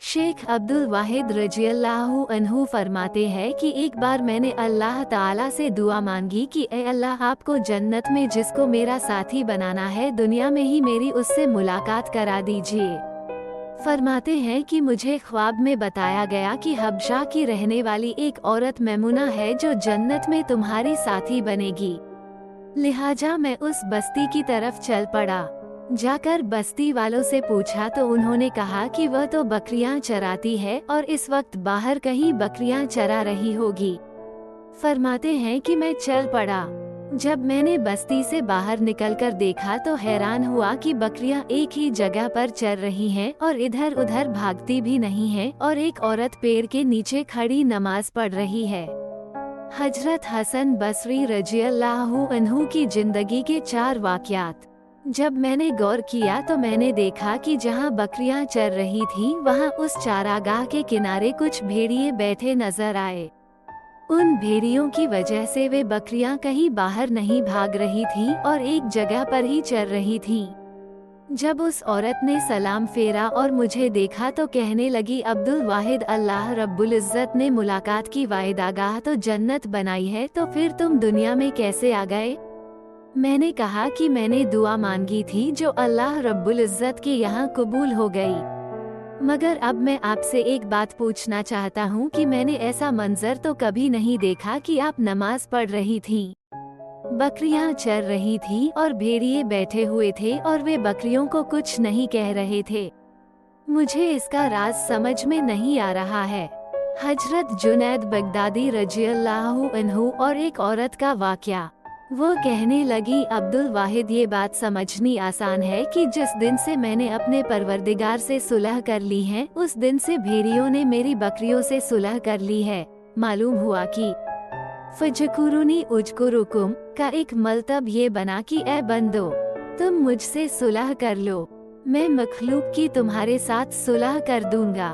शेख अब्दुल वाहिद रज़ियल्लाहु अन्हु फरमाते हैं कि एक बार मैंने अल्लाह ताला से दुआ मांगी कि ए अल्लाह, आपको जन्नत में जिसको मेरा साथी बनाना है, दुनिया में ही मेरी उससे मुलाकात करा दीजिए। फरमाते हैं कि मुझे ख्वाब में बताया गया कि हबशा की रहने वाली एक औरत मैमुना है जो जन्नत में तुम्हारी साथी बनेगी। लिहाजा मैं उस बस्ती की तरफ चल पड़ा। जाकर बस्ती वालों से पूछा तो उन्होंने कहा कि वह तो बकरियां चराती है और इस वक्त बाहर कहीं बकरियां चरा रही होगी। फरमाते हैं कि मैं चल पड़ा। जब मैंने बस्ती से बाहर निकलकर देखा तो हैरान हुआ कि बकरियां एक ही जगह पर चर रही हैं और इधर उधर भागती भी नहीं हैं और एक औरत पेड़ के नीचे खड़ी नमाज पढ़ रही है। हजरत हसन बसरी रज़ियल्लाहु अन्हु की जिंदगी के 4 वाक़यात। जब मैंने गौर किया तो मैंने देखा कि जहां बकरियां चर रही थीं, वहां उस चारागाह के किनारे कुछ भेड़िए बैठे नजर आए। उन भेड़ियों की वजह से वे बकरियां कहीं बाहर नहीं भाग रही थीं और एक जगह पर ही चर रही थीं। जब उस औरत ने सलाम फेरा और मुझे देखा तो कहने लगी, अब्दुल वाहिद, अल्लाह रब्बुल इज़्ज़त ने मुलाकात की वायदागाह तो जन्नत बनाई है, तो फिर तुम दुनिया में कैसे आ गए? मैंने कहा कि मैंने दुआ मांगी थी जो अल्लाह रब्बुल इज़्ज़त के यहाँ कबूल हो गई। मगर अब मैं आपसे एक बात पूछना चाहता हूँ कि मैंने ऐसा मंजर तो कभी नहीं देखा कि आप नमाज पढ़ रही थीं, बकरियां चर रही थी और भेड़िए बैठे हुए थे और वे बकरियों को कुछ नहीं कह रहे थे। मुझे इसका राज समझ में नहीं आ रहा है। हजरत जुनैद बगदादी रज़ियल्लाहु अन्हु और एक औरत का वाक़या। वो कहने लगी, अब्दुल वाहिद, ये बात समझनी आसान है कि जिस दिन से मैंने अपने परवरदिगार से सुलह कर ली है, उस दिन से भेड़ियों ने मेरी बकरियों से सुलह कर ली है। मालूम हुआ कि फजकुरुनी उजकुरुकुम का एक मतलब ये बना कि ए बंदो, तुम मुझसे सुलह कर लो, मैं मखलूक की तुम्हारे साथ सुलह कर दूंगा।